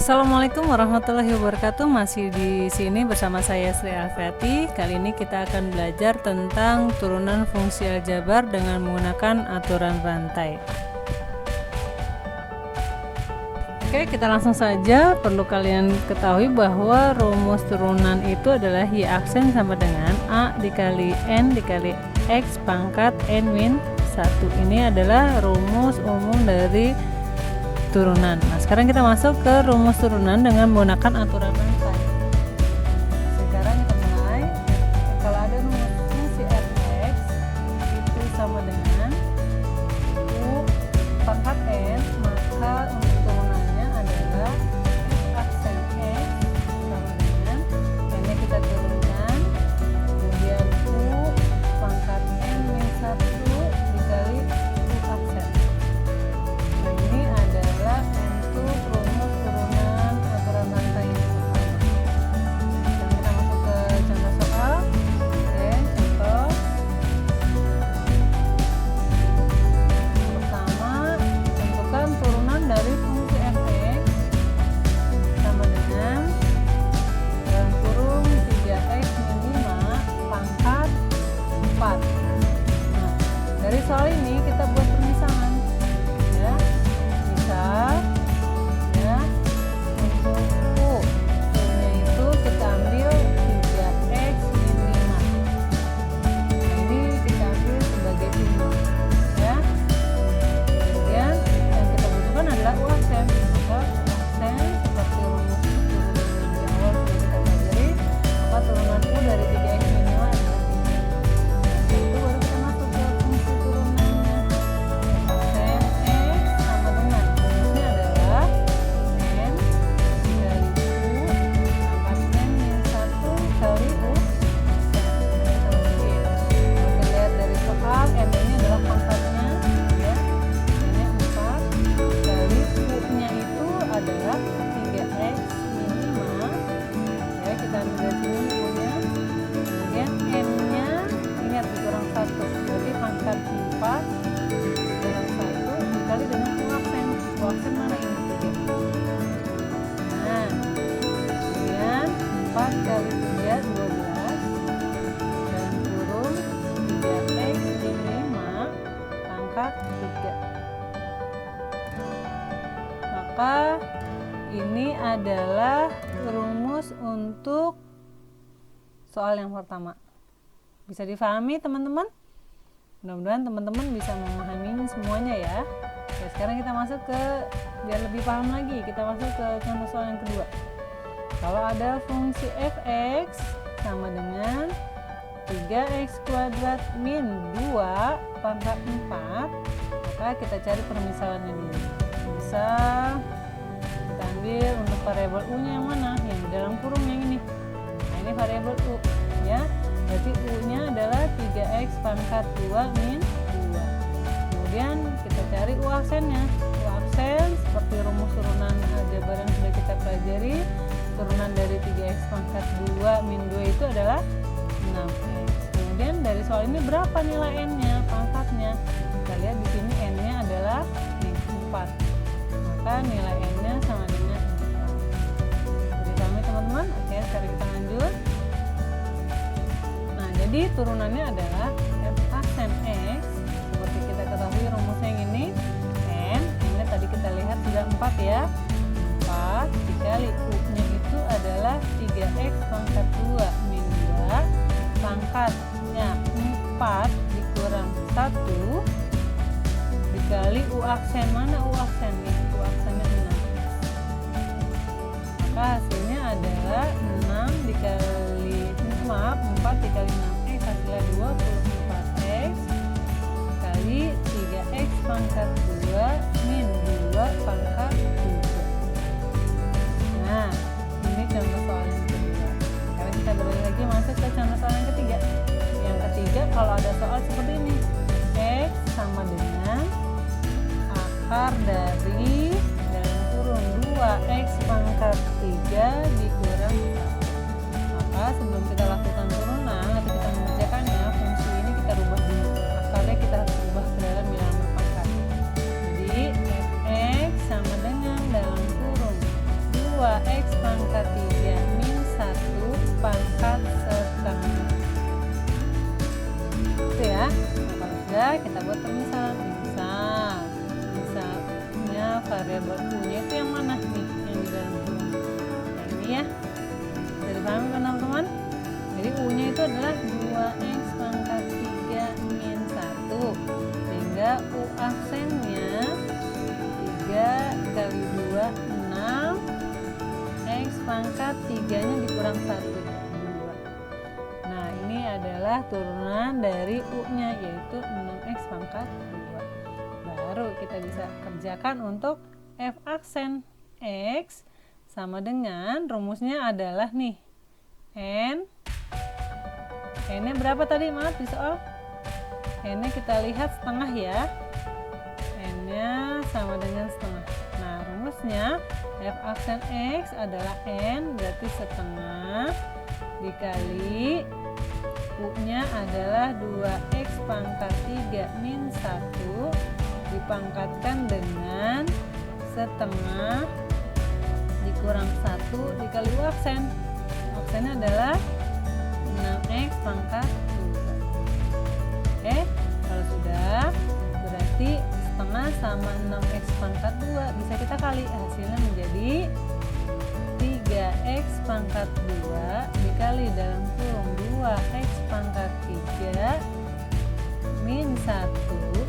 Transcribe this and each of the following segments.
Assalamualaikum warahmatullahi wabarakatuh. Masih di sini bersama saya Sri Alfiati. Kali ini kita akan belajar tentang turunan fungsi aljabar dengan menggunakan aturan rantai. Oke, kita langsung saja. Perlu kalian ketahui bahwa rumus turunan itu adalah Y aksen sama dengan A dikali N dikali X pangkat N min 1. Ini adalah rumus umum dari turunan. Nah, sekarang kita masuk ke rumus turunan dengan menggunakan aturan rantai. Sekarang kita mulai. Kalau ada rumus fungsi f(x) itu sama dengan U pangkat N, maka untuk turunannya adalah X aksen X sama dengan N-nya kita turunkan, kemudian U pangkat N min 1 dikali U aksen. Nah, ini adalah untuk rumus turunan aturan rantai yang pertama. Dan kita masuk ke contoh soal. Oke, contoh pertama, tentukan turunan dari fungsi f(x) sama dengan dalam kurung 3x min 5 pangkat 4. Nah, dari soal ini kita buat permisalan. Ya, misal ya, untuk U-nya itu kita ambil 3x min 5. Nah, ini kita ambil sebagai U0 ya. Kemudian yang kita butuhkan adalah U aksen. Maka U aksen seperti rumus turunan yang di awal sudah kita pelajari, maka turunan U dari 3x min 5 adalah 3. Setelah itu baru kita masuk ke fungsi turunannya. Aksen X sama dengan rumusnya adalah N dari U pangkat N min 1 kali U aksen. Kita lihat dari soal, N ini adalah pangkatnya ya, N-nya 4 kali U-nya itu adalah 3x min 5 ya, kita ambil dari sini U-nya, kemudian N-nya ingat dikurang 1, berarti pangkat 4 kurang 1 dikali dengan U aksen. U aksen mana ini? 3. Nah, kemudian 4 kali 3 12 dalam kurung 3x min 5 pangkat 3. Maka ini adalah rumus untuk soal yang pertama. Bisa difahami teman-teman? Mudah-mudahan teman-teman bisa memahami semuanya ya. Oke, sekarang kita masuk ke, biar lebih paham lagi, kita masuk ke contoh soal yang kedua. Kalau ada fungsi f(x) sama dengan 3x kuadrat min 2 pangkat 4, maka kita cari permisalannya dulu. Misal kita ambil untuk variabel U-nya yang mana? Yang di dalam kurung yang ini. Nah, ini variabel U ya. Berarti U-nya adalah 3x pangkat 2 min 2. Kemudian kita cari U aksennya. U aksen seperti rumus turunan aljabar yang sudah kita pelajari. Turunan dari 3x pangkat 2 min 2 itu adalah 6x. Kemudian dari soal ini berapa nilai N-nya, pangkatnya? Kita lihat di sini N-nya adalah 4. Maka nilai N-nya sama dengan 4. Jadi kami teman-teman, oke, sekarang kita lanjut. Nah, jadi turunannya adalah F aksen X. Seperti kita ketahui rumusnya yang ini, N-nya tadi kita lihat sudah 4 ya. 4 dikali U-nya itu adalah 3x pangkat 2 min 2 pangkatnya 4 dikurang 1 dikali U aksen. Mana U aksen nih? U aksennya 6. Maka hasilnya adalah 4 dikali 6x hasilnya 24x kali 3x pangkat 2 min 2 pangkat 3. Nah, ini contoh soal yang kedua. Sekarang kita beralih lagi masuk ke contoh soal yang ketiga. Yang ketiga, kalau ada soal seperti ini, X sama dengan akar dari dalam kurung 2x pangkat 3 dikurang 1. Maka sebelum kita lakukan turunan atau kita mengerjakannya, fungsi ini kita rubah dulu. Akarnya kita harus rubah ke dalam bilangan berpangkat. Jadi fx sama dengan dalam kurung 2 2x pangkat 3 min 1 pangkat setengah. Itu ya. Nah, kalau sudah kita buat permisalan. Misalnya variabel u-nya itu yang mana nih? Yang di dalam kurung. Nah, ini ya. Jadi paham kan teman-teman? Jadi u-nya itu adalah 2x pangkat 3 min 1. Sehingga u aksennya 3 kali 2 6, x pangkat 3 nya dikurang 1 2. Nah, ini adalah turunan dari u nya, yaitu 6x pangkat 2. Baru kita bisa kerjakan untuk f aksen. X sama dengan rumusnya adalah nih n nya berapa tadi? Maaf di soal n nya kita lihat setengah ya. N nya sama dengan setengah. Nah, rumusnya f aksen x adalah n berarti setengah dikali u nya adalah 2x pangkat 3 min 1 dipangkatkan dengan setengah dikurang 1 dikali u aksen. Aksennya adalah 6x pangkat 2. Oke, kalau sudah berarti setengah sama 6x pangkat 2 bisa kita kali, hasilnya menjadi 3x pangkat 2 dikali dalam kurung 2x pangkat 3 min 1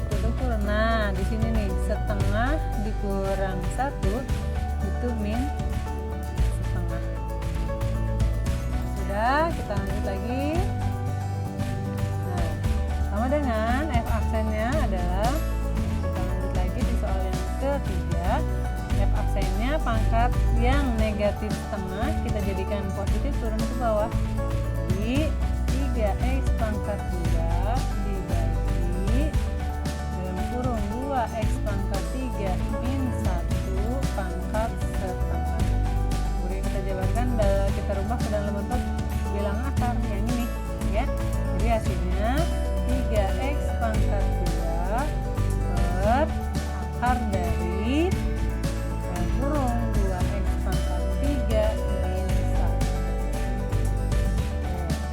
tutup kurung. Nah, di sini nih setengah dikurang 1 itu min setengah. Sudah, kita lanjut lagi. Nah, sama dengan f aksennya adalah, kita lanjut lagi di soal yang ketiga. F aksennya pangkat yang negatif setengah kita jadikan positif, turun ke bawah. Jadi 3x pangkat 2 dibagi dalam kurung 2x pangkat 3 min 1 pangkat setengah. Kemudian kita jabarkan, kita rubah ke dalam bentuk bilang akar yang ini ya. Jadi hasilnya 3x pangkat 2 per akar dari kurung 2x pangkat 3 min 1.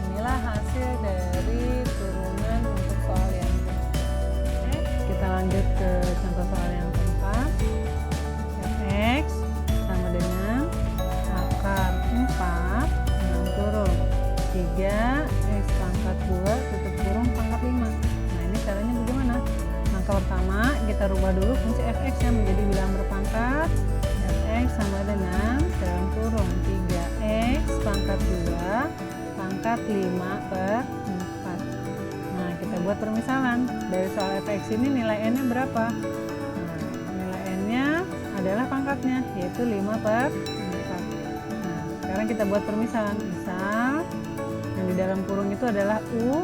Inilah hasil dari turunan untuk soal yang kedua. Kita lanjut ke contoh soal yang keempat. Fx sama dengan akar 4 dengan kurung 3x pangkat 2 tutup kurung pangkat 5. Nah, ini caranya bagaimana? Langkah pertama, kita rubah dulu fungsi fx yang menjadi bilangan berpangkat. Fx sama dengan dalam kurung 3x pangkat 2 pangkat 5 per 4. Nah, kita buat permisalan. Dari soal fx ini nilai n-nya berapa? Nah, nilai n-nya adalah pangkatnya, yaitu 5 per 4. Nah, sekarang kita buat permisalan. Misal yang di dalam kurung itu adalah u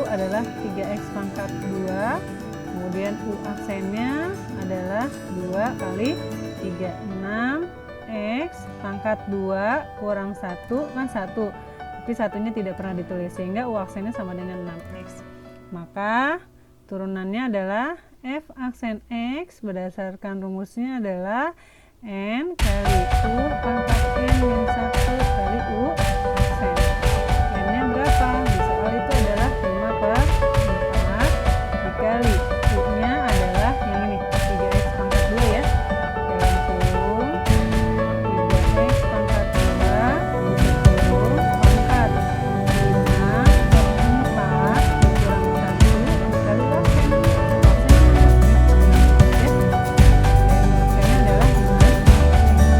adalah 3x pangkat 2, kemudian u aksennya adalah 2 kali 3, 6x pangkat 2 kurang 1 kan 1, tapi satunya tidak pernah ditulis sehingga u aksennya sama dengan 6x. Maka turunannya adalah f aksen x berdasarkan rumusnya adalah n kali u pangkat n min 1 kali u aksen. N-nya berapa? Di soal itu adalah 5 per 4 dikali u-nya adalah yang ini 3x pangkat 2 ya, dalam kurung 3x pangkat 2 tutup kurung pangkat 5 per 4 dikurang 1 dikali u aksen. Aksennya adalah 5.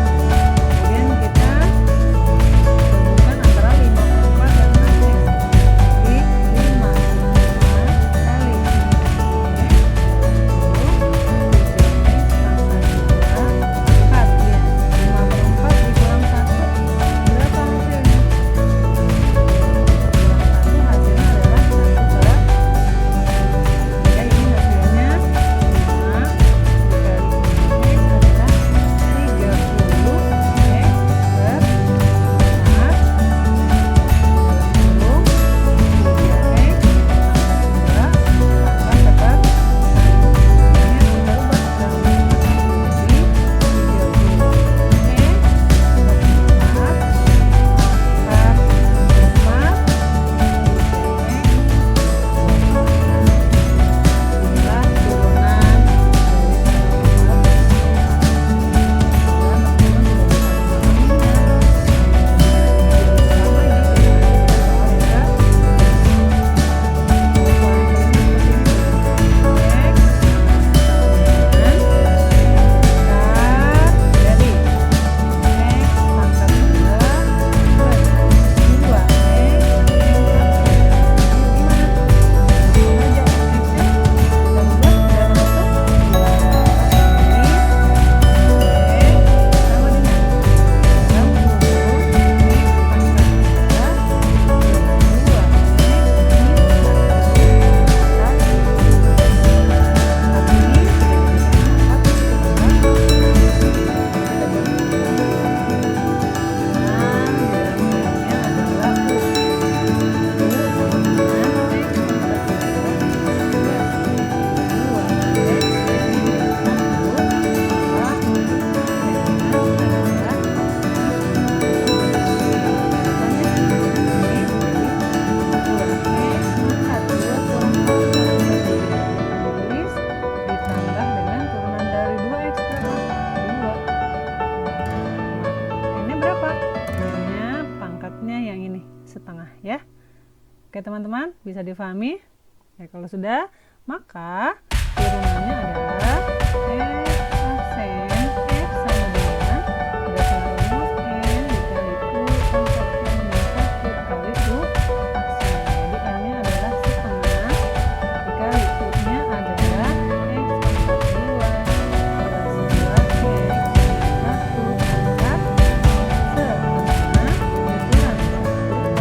Oke teman-teman, bisa difahami? Ya, kalau sudah, maka turunannya adalah X aksen X sama dengan berdasarkan rumus N dikali U pangkat N minus 1 kali U aksen. Jadi N-nya adalah setengah dikali U-nya adalah X pangkat 2 plus 2 X minus 1 pangkat setengah dikurang 1 kali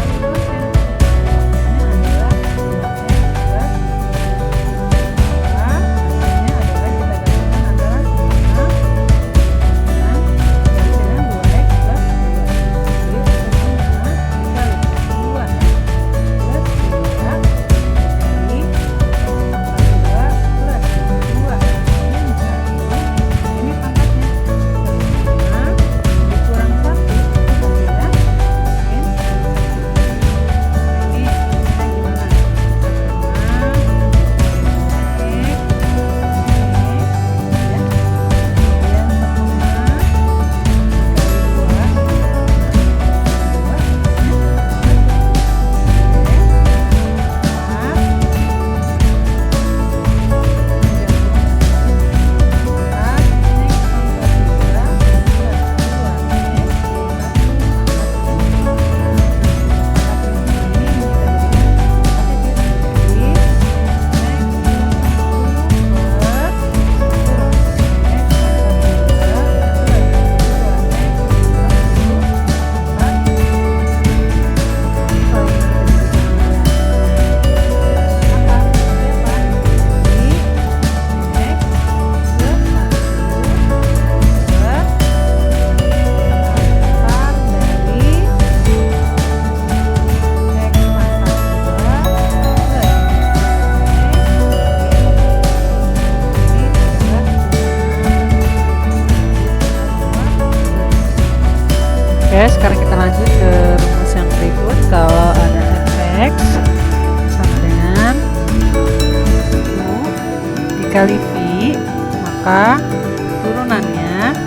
aksen. Oke, sekarang kita lanjut ke rumus yang berikut. Kalau ada fx sama dengan u dikali v, maka turunannya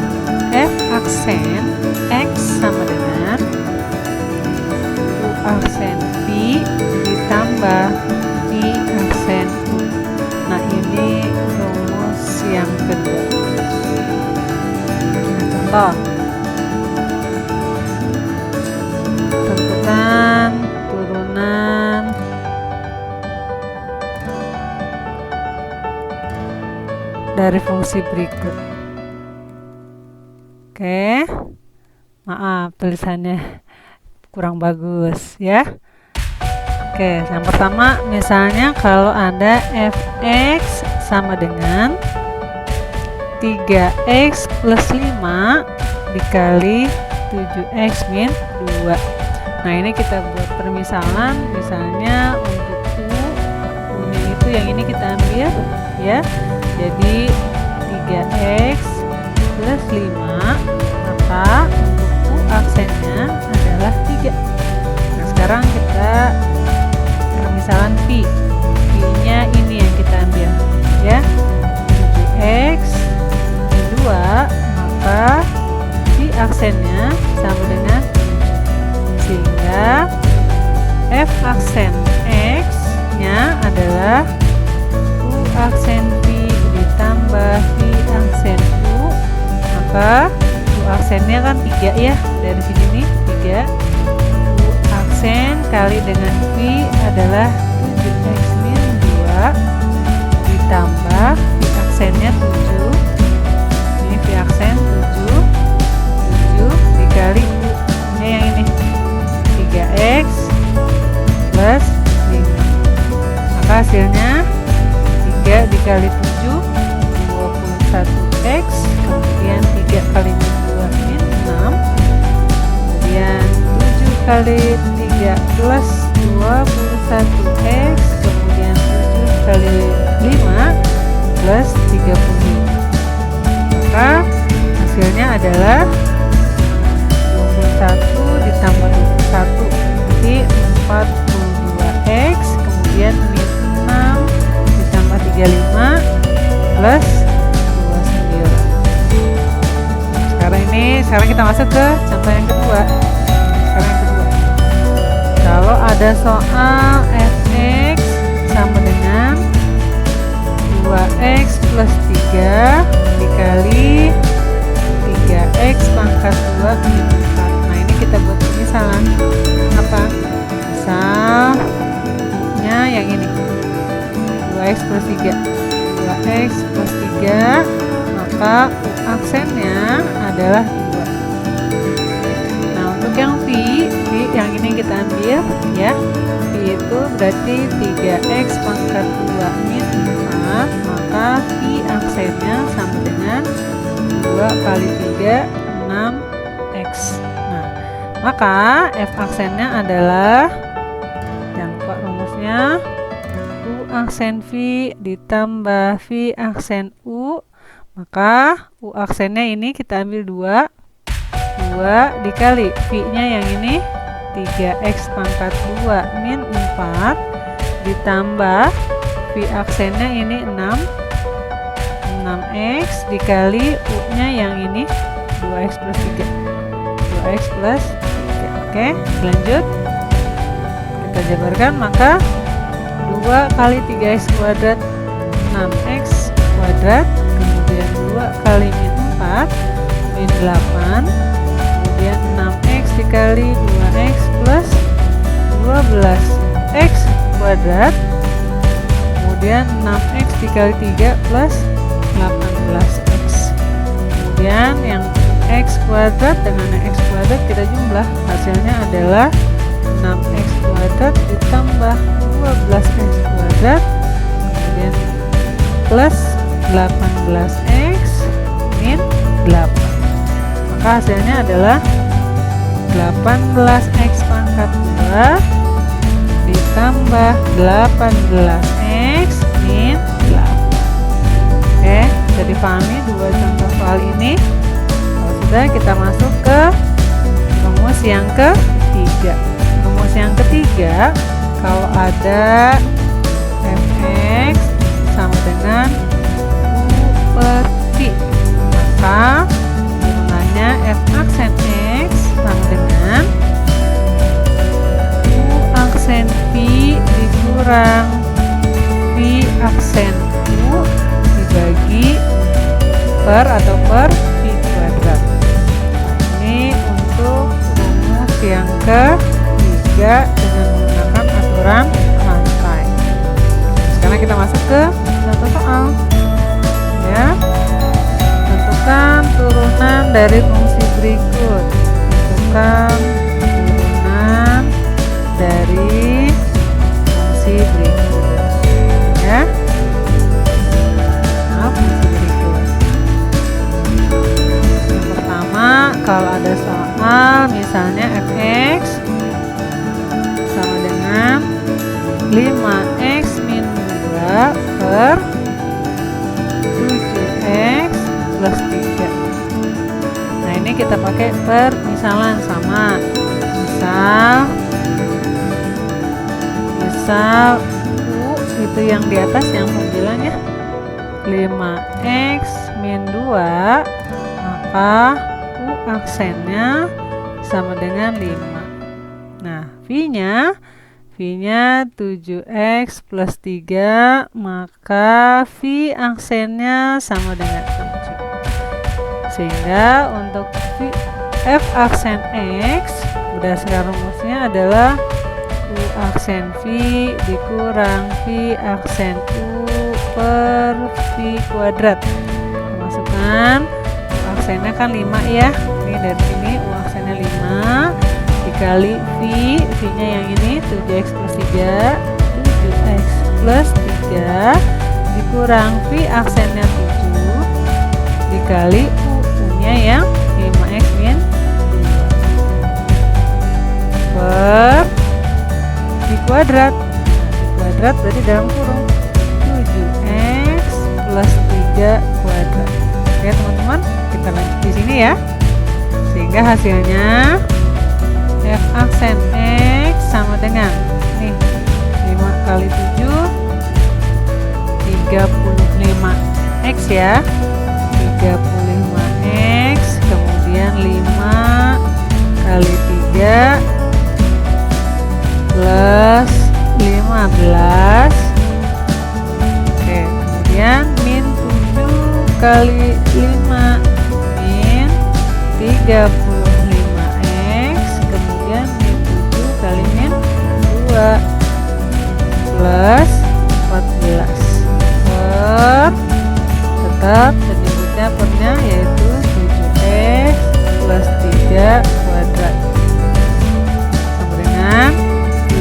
f aksen x sama dengan u aksen v ditambah v aksen u. Nah, ini rumus yang kedua. Contoh, tentukan turunan dari fungsi berikut. Oke, maaf tulisannya kurang bagus ya. Oke, yang pertama misalnya kalau ada fx sama dengan 3x plus 5 dikali 7x min 2. Nah, ini kita buat permisalan, misalnya untuk U-nya itu yang ini kita ambil ya. Jadi 3x plus 5, maka untuk U aksennya adalah 3. Nah, sekarang kita permisalan V. V-nya ini yang kita ambil ya. 7x min 2, maka V aksennya sama dengan 7, sehingga F aksen X nya adalah U aksen V ditambah V aksen U, maka U aksennya kan 3 ya, dari sini nih 3. U aksen kali dengan V adalah 7x min 2 ditambah V aksennya 7, ini V aksen 7 dikali U nya yang ini 3x plus 5, maka hasilnya 3 dikali 7 21x, kemudian 3 kali 2 min 6, kemudian 7 kali 3 plus 21x, kemudian 7 kali 5 plus 35, maka hasilnya adalah 21 ditambah 21, nanti 42x, kemudian min 6 ditambah 35 plus 29. Sekarang kita masuk ke contoh yang kedua. Sekarang yang kedua, kalau ada ada soal fx sama dengan 2x plus 3 dikali 3x pangkat 2 min 4. Nah, ini kita buat pemisalan. Apa? Misalnya yang ini 2x plus 3 2x plus 3, maka aksennya adalah 2. Nah, untuk yang V yang ini kita ambil ya, V itu berarti 3x pangkat 2 min 4, maka V aksennya sama dengan 2 kali 3 6x. Nah, maka F aksennya adalah, jangan lupa rumusnya, U aksen V ditambah V aksen U, maka U aksennya ini kita ambil 2 dikali V-nya yang ini 3x pangkat 2 min 4 ditambah V aksennya ini 6x dikali U-nya yang ini 2x plus 3 2x plus 3. Oke, lanjut kita jabarkan, maka 2 kali 3x kuadrat 6x kuadrat, kemudian 2 kali min 4 min 8, kemudian 6x dikali 2x plus 12x kuadrat, kemudian 6x dikali 3 plus 18x. Kemudian yang x kuadrat dengan x kuadrat kita jumlah, hasilnya adalah 6x kuadrat ditambah 12x kuadrat, kemudian plus 18x min 8. Maka hasilnya adalah 18x pangkat 2 ditambah 18x min 8. Oke, bisa dipahami dua contoh soal ini. Kalau sudah, kita masuk ke rumus yang ketiga. Rumus yang ketiga, kalau ada fx sama dengan u per v, maka turunannya f aksen x sama dengan u aksen v dikurang v aksen u dibagi per atau per v kuadrat. Ini untuk rumus yang ketiga dengan menggunakan aturan rantai. Sekarang kita masuk ke contoh soal. Ya, tentukan turunan dari fungsi berikut. Tentukan turunan dari fungsi berikut. Ya, fungsi berikut. Yang pertama, kalau ada soal misalnya fx sama dengan 5x min 2 per 7x plus 3. Nah, ini kita pakai permisalan sama. Misal U itu yang di atas yang pembilang ya, 5x min 2, maka U aksennya sama dengan 5. Nah, V-nya 7x plus 3, maka V aksennya sama dengan 7. Sehingga untuk F aksen X berdasarkan rumusnya adalah U aksen V dikurang V aksen U per V kuadrat. Masukkan U aksennya kan 5 ya. Ini dari sini U aksennya 5 dikali V-nya yang ini 7x plus 3, 7x plus 3 dikurang V aksennya 7 dikali U-nya yang 5x min 2 per V kuadrat. V kuadrat berarti dalam kurung 7x plus 3 kuadrat. Oke teman-teman, kita lanjut di sini ya. Sehingga hasilnya F aksen X sama dengan nih 5 kali 7 35x ya, 35x, kemudian 5 kali 3 plus 15. Oke, kemudian min 7 kali 5 min 35x, kemudian min 7 kali min 2 plus 14 per, tetap penyebutnya pernya yaitu 7x plus 3 kuadrat sama dengan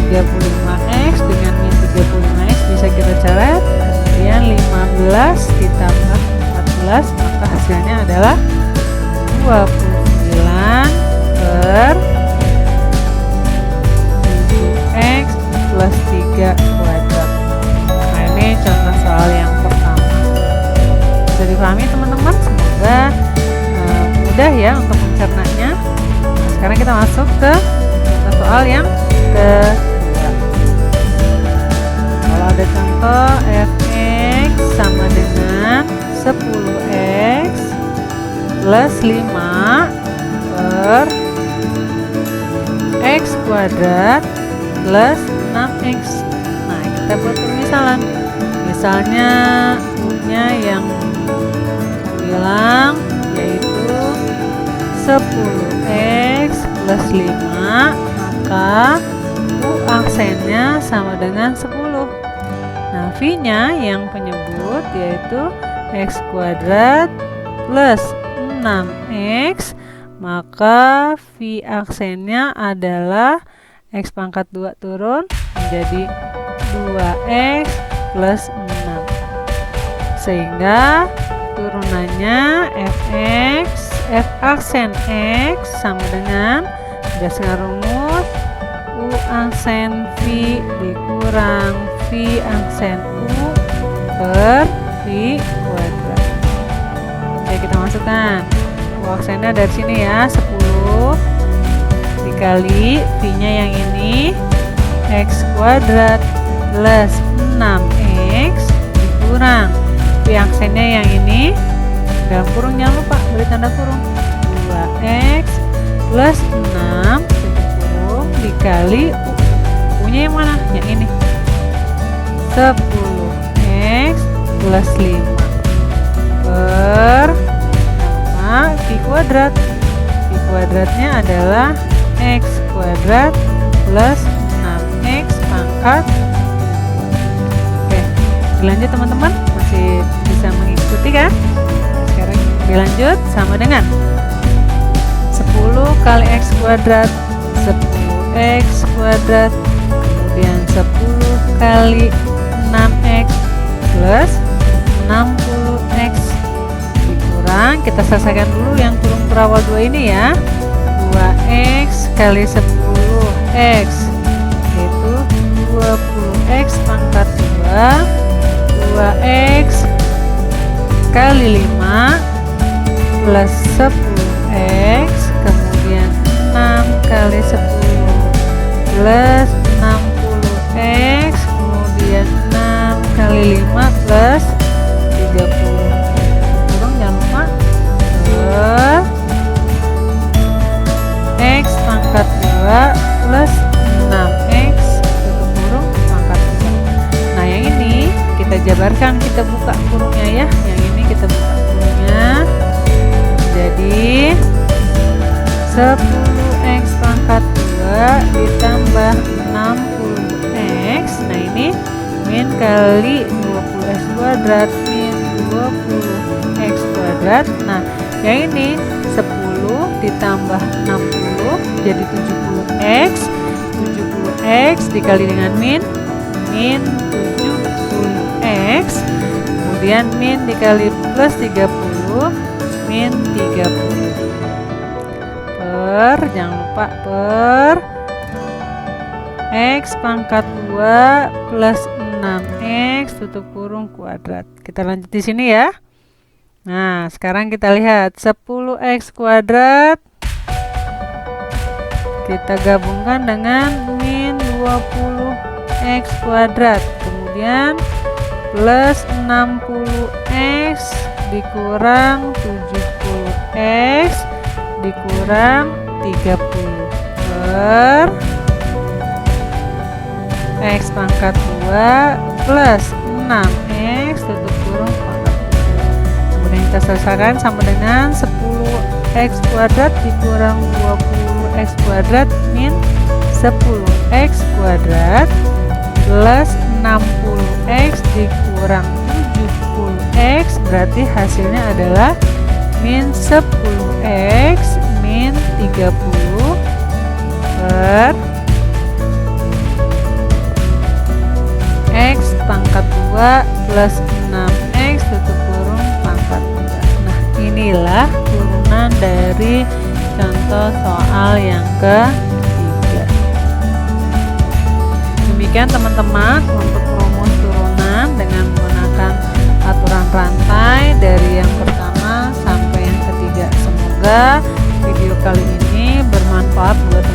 35x dengan min 35x bisa kita coret, kemudian 15 ditambah 14 maka hasilnya adalah 29 per 7x plus 3 kuadrat. Nah, ini contoh soal yang pertama. Bisa dipahami teman-teman? Semoga mudah ya untuk mencernanya. Nah, sekarang kita masuk ke contoh soal yang kedua. Kalau ada contoh fx sama dengan 10x plus 5 per x kuadrat plus 6x. Nah, kita buat permisalan. Misalnya u-nya yang bilang yaitu 10x plus 5, maka u aksennya sama dengan 10. Nah, v-nya yang penyebut yaitu x kuadrat plus 6x, maka v aksennya adalah x pangkat 2 turun menjadi 2x plus 6, sehingga turunannya f aksen x sama dengan berdasarkan rumus u aksen v dikurang v aksen u per v kuadrat. Oke, kita masukkan u aksennya dari sini ya, 10 dikali v-nya yang ini x kuadrat plus 6x dikurang v aksennya yang ini dalam kurung, jangan lupa beri tanda kurung, 2x plus 6 tutup kurung dikali u-nya yang mana? Yang ini, 10x plus 5 per v kuadrat. V kuadratnya adalah x kuadrat plus 6x pangkat. Oke, dilanjut teman-teman, masih bisa mengikuti kan? Sekarang dilanjut sama dengan 10 kali x kuadrat 10x kuadrat, kemudian 10 kali 6x plus 60x dikurang, kita selesaikan dulu yang kurung perawal 2 ini ya, 2x kali 10x yaitu 20x pangkat 2, 2x kali 5 plus 10x, kemudian 6 kali 10 plus 60x, kemudian 6 kali 5 plus 30. Kurung jangan lupa per x pangkat 2 plus 6x tutup kurung pangkat 2. Nah, yang ini kita jabarkan, kita buka kurungnya ya. Yang ini kita buka kurungnya jadi 10x pangkat 2 ditambah 60x. Nah, ini min kali 20x kuadrat min 20x kuadrat. Nah, yang ini 10 ditambah 60 jadi 70x, 70x dikali dengan min 70x, kemudian min dikali plus 30 min 30 per, jangan lupa per x pangkat 2 plus 6x tutup kurung kuadrat. Kita lanjut di sini ya. Nah, sekarang kita lihat 10x kuadrat kita gabungkan dengan min 20x kuadrat, kemudian plus 60x dikurang 70x dikurang 30 per X pangkat 2 plus 6X tutup kurung pangkat 2. Kemudian kita selesaikan sama dengan 10X kuadrat dikurang 20X kuadrat min 10X kuadrat plus 60X dikurang 70X, berarti hasilnya adalah min 10X min 30 per X pangkat 2 plus 6X tutup kurung pangkat 2. Nah, inilah turunan dari contoh soal yang ketiga. Demikian teman-teman untuk rumus turunan dengan menggunakan aturan rantai dari yang pertama sampai yang ketiga. Semoga video kali ini bermanfaat buat